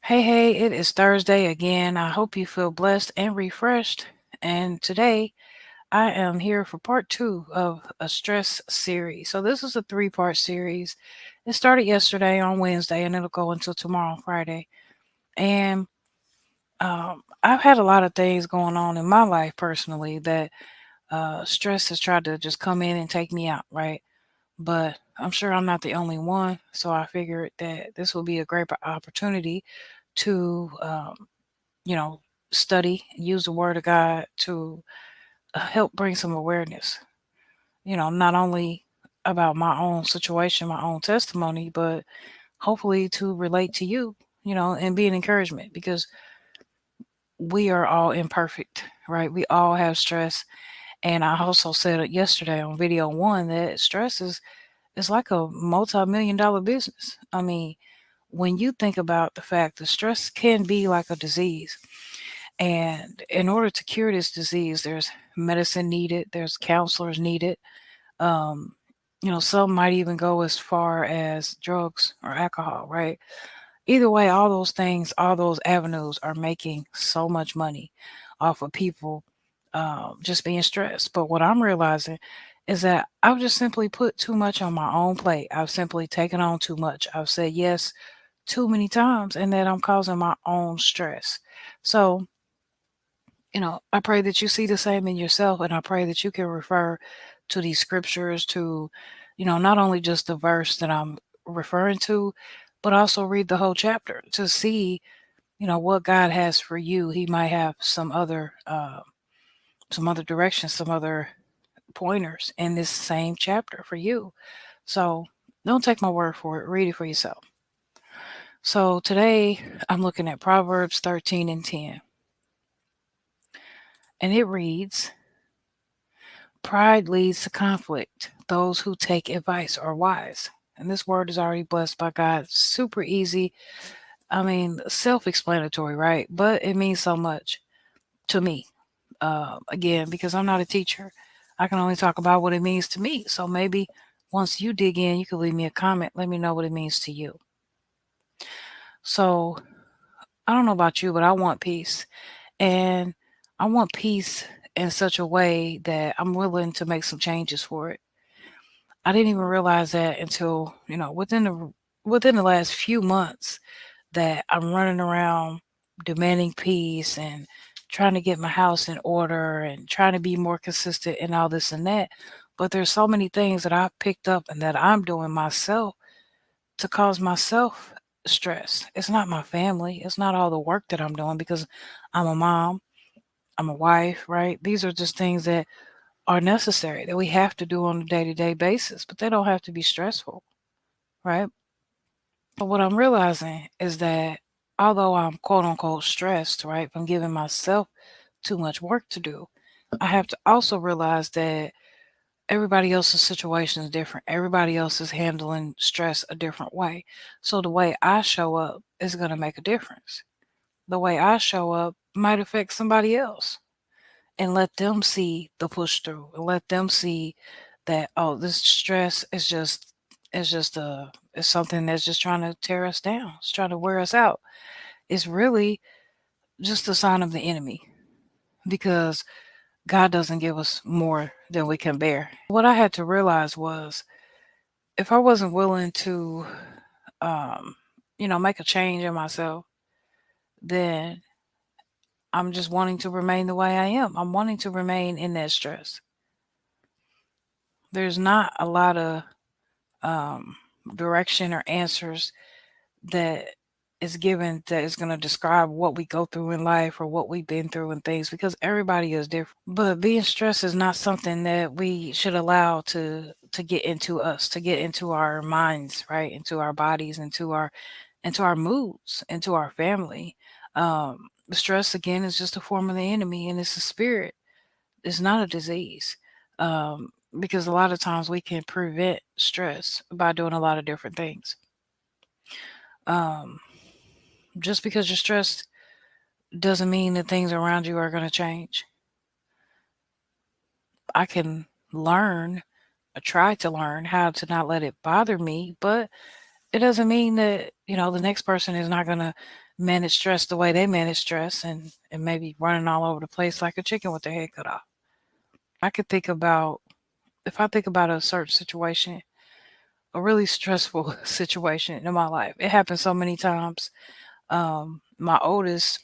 Hey, it is Thursday again. I hope you feel blessed and refreshed. And today I am here for part two of a stress series. So, this is a three-part series. It started yesterday on Wednesday and it'll go until tomorrow, Friday. And I've had a lot of things going on in my life personally that stress has tried to just come in and take me out, right? But I'm sure I'm not the only one. So, I figured that this will be a great opportunity to you know, study, use the word of God to help bring some awareness, not only about my own situation, my own testimony, but hopefully to relate to you, and be an encouragement because we are all imperfect, right? We all have stress. And I also said it yesterday on video one that stress is like a multi-million dollar business. I mean, when you think about the fact that stress can be like a disease, and in order to cure this disease, there's medicine needed, there's counselors needed. Um, some might even go as far as drugs or alcohol, right? Either way, all those things, all those avenues are making so much money off of people just being stressed. But what I'm realizing is that I've just simply put too much on my own plate. I've simply taken on too much. I've said yes too many times, and that I'm causing my own stress. So, I pray that you see the same in yourself, and I pray that you can refer to these scriptures to, not only just the verse that I'm referring to, but also read the whole chapter to see, what God has for you. He might have some other directions, some other pointers in this same chapter for you. So don't take my word for it. Read it for yourself. So today I'm looking at Proverbs 13 and 10, and it reads, "Pride leads to conflict. Those who take advice are wise." And this word is already blessed by God. Super easy. I mean, self explanatory, right? But it means so much to me. Again, because I'm not a teacher, I can only talk about what it means to me. So maybe once you dig in, you can leave me a comment. Let me know what it means to you. So I don't know about you, but I want peace. And I want peace in such a way that I'm willing to make some changes for it. I didn't even realize that until, within the last few months that I'm running around demanding peace and trying to get my house in order and trying to be more consistent and all this and that. But there's so many things that I've picked up and that I'm doing myself to cause myself stress. It's not my family. It's not all the work that I'm doing because I'm a mom, I'm a wife, right? These are just things that are necessary that we have to do on a day-to-day basis, but they don't have to be stressful, right? But what I'm realizing is that although I'm quote unquote stressed, right, from giving myself too much work to do, I have to also realize that everybody else's situation is different. Everybody else is handling stress a different way. So the way I show up is going to make a difference. The way I show up might affect somebody else, and let them see the push through and let them see that, oh, this stress is something that's just trying to tear us down. It's trying to wear us out. It's really just a sign of the enemy because God doesn't give us more than we can bear. What I had to realize was if I wasn't willing to make a change in myself, then I'm just wanting to remain the way I am. I'm wanting to remain in that stress. There's not a lot of um, direction or answers that is given that is going to describe what we go through in life or what we've been through and things because everybody is different. But being stressed is not something that we should allow to get into us, to get into our minds, right? Into our bodies, into our moods, into our family. Stress again is just a form of the enemy and it's a spirit. It's not a disease. Because a lot of times we can prevent stress by doing a lot of different things. Um, just because you're stressed doesn't mean that things around you are going to change. I can learn, or try to learn how to not let it bother me, but it doesn't mean that, the next person is not going to manage stress the way they manage stress and maybe running all over the place like a chicken with their head cut off. I could think about if I think about a certain situation, a really stressful situation in my life. It happened so many times. My oldest,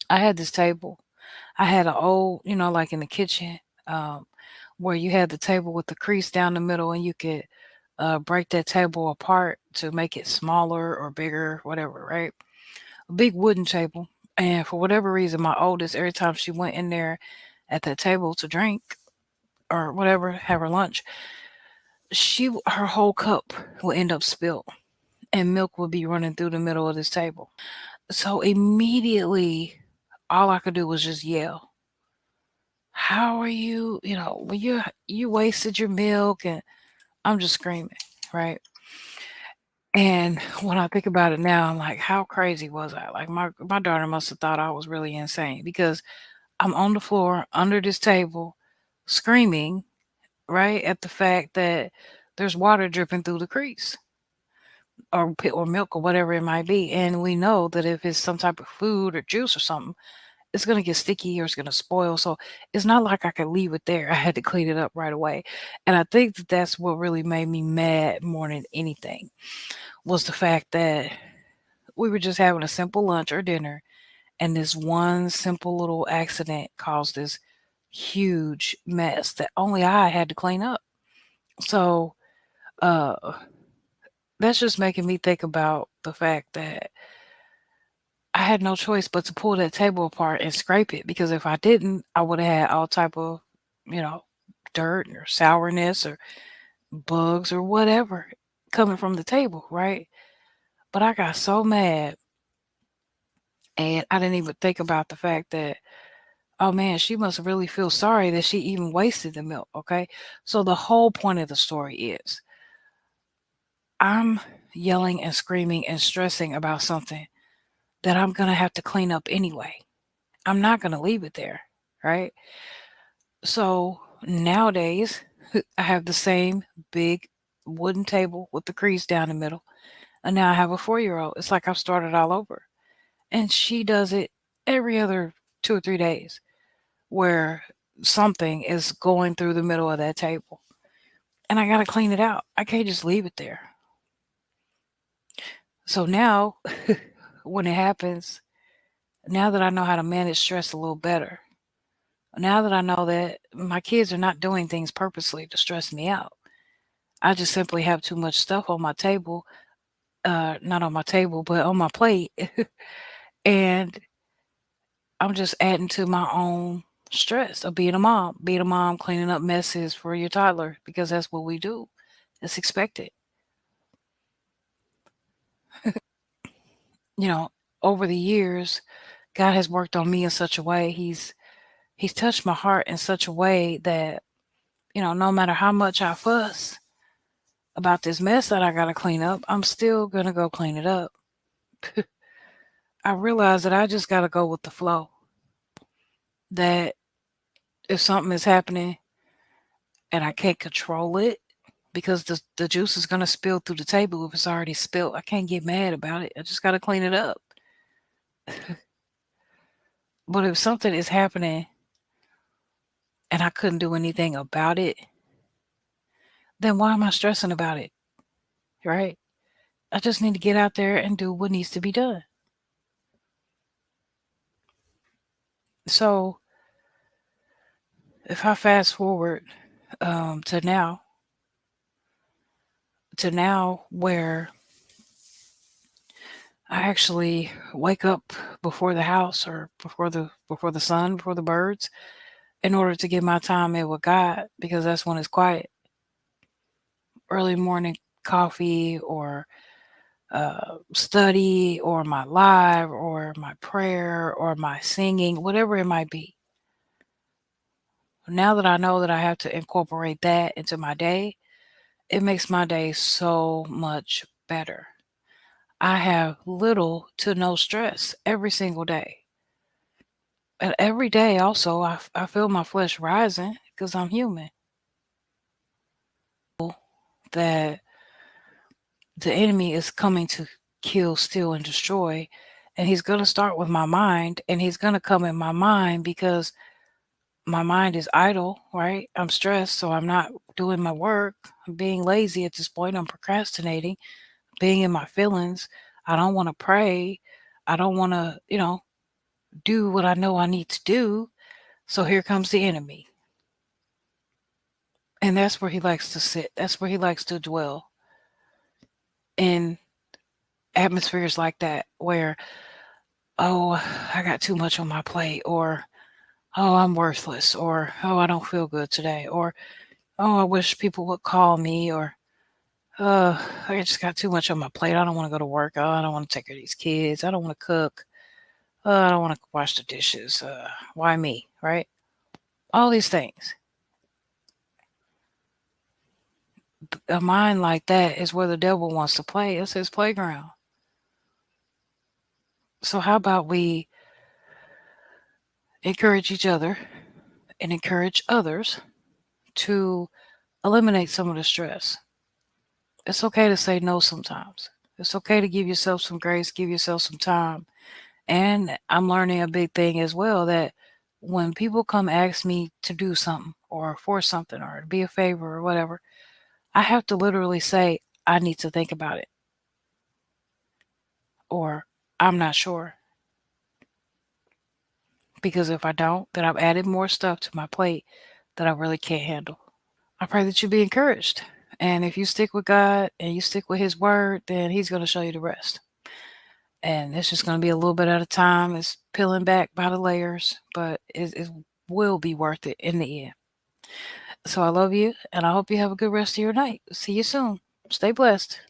I had this table. I had an old, like in the kitchen, um, where you had the table with the crease down the middle, and you could break that table apart to make it smaller or bigger, whatever, right? A big wooden table. And for whatever reason, my oldest, every time she went in there at that table to drink or whatever, have her lunch, her whole cup would end up spilled, and milk would be running through the middle of this table. So immediately, all I could do was just yell, "How are you? Well, you wasted your milk," and I'm just screaming, right? And when I think about it now, I'm like, how crazy was I? Like my daughter must have thought I was really insane because I'm on the floor under this table screaming, right, at the fact that there's water dripping through the crease or milk or whatever it might be. And we know that if it's some type of food or juice or something, it's gonna get sticky or it's gonna spoil. So it's not like I could leave it there. I had to clean it up right away. And I think that that's what really made me mad more than anything was the fact that we were just having a simple lunch or dinner, and this one simple little accident caused this huge mess that only I had to clean up. So, uh, that's just making me think about the fact that I had no choice but to pull that table apart and scrape it because if I didn't, I would have had all type of, you know, dirt or sourness or bugs or whatever coming from the table, right? But I got so mad and I didn't even think about the fact that, oh man, she must really feel sorry that she even wasted the milk, okay? So the whole point of the story is I'm yelling and screaming and stressing about something that I'm gonna have to clean up anyway. I'm not gonna leave it there, right? So nowadays, I have the same big wooden table with the crease down the middle, and now I have a 4-year-old. It's like I've started all over. And she does it every other 2 or 3 days where something is going through the middle of that table, and I gotta clean it out. I can't just leave it there. So now, when it happens, now that I know how to manage stress a little better, now that I know that my kids are not doing things purposely to stress me out, I just simply have too much stuff on my table, not on my table, but on my plate, and I'm just adding to my own stress of being a mom. Being a mom, cleaning up messes for your toddler because that's what we do. It's expected. You know, over the years, God has worked on me in such a way. He's touched my heart in such a way that, no matter how much I fuss about this mess that I gotta clean up, I'm still gonna go clean it up. I realize that I just gotta go with the flow. That if something is happening and I can't control it because the juice is gonna spill through the table if it's already spilled, I can't get mad about it. I just gotta clean it up. But if something is happening and I couldn't do anything about it, then why am I stressing about it? Right? I just need to get out there and do what needs to be done. So if I fast forward to now where I actually wake up before the house or before the sun, before the birds, in order to get my time in with God because that's when it's quiet. Early morning coffee or study or my live or my prayer or my singing, whatever it might be. Now that I know that I have to incorporate that into my day, it makes my day so much better. I have little to no stress every single day. And every day also, I feel my flesh rising because I'm human. That the enemy is coming to kill, steal, and destroy. And he's going to start with my mind, and he's going to come in my mind because my mind is idle, right? I'm stressed, so I'm not doing my work. I'm being lazy at this point. I'm procrastinating, being in my feelings. I don't want to pray. I don't want to, do what I know I need to do. So here comes the enemy. And that's where he likes to sit. That's where he likes to dwell, in atmospheres like that, where, oh, I got too much on my plate, or, oh, I'm worthless, or, oh, I don't feel good today, or, oh, I wish people would call me, or, I just got too much on my plate. I don't want to go to work. Oh, I don't want to take care of these kids. I don't want to cook. I don't want to wash the dishes. Why me, right? All these things. A mind like that is where the devil wants to play. It's his playground. So how about we encourage each other and encourage others to eliminate some of the stress? It's okay to say no sometimes. It's okay to give yourself some grace, give yourself some time. And I'm learning a big thing as well, that when people come ask me to do something or for something or to be a favor or whatever, I have to literally say, I need to think about it, or I'm not sure. Because if I don't, then I've added more stuff to my plate that I really can't handle. I pray that you be encouraged. And if you stick with God and you stick with His word, then He's going to show you the rest. And it's just going to be a little bit at a time. It's peeling back by the layers, but it will be worth it in the end. So I love you, and I hope you have a good rest of your night. See you soon. Stay blessed.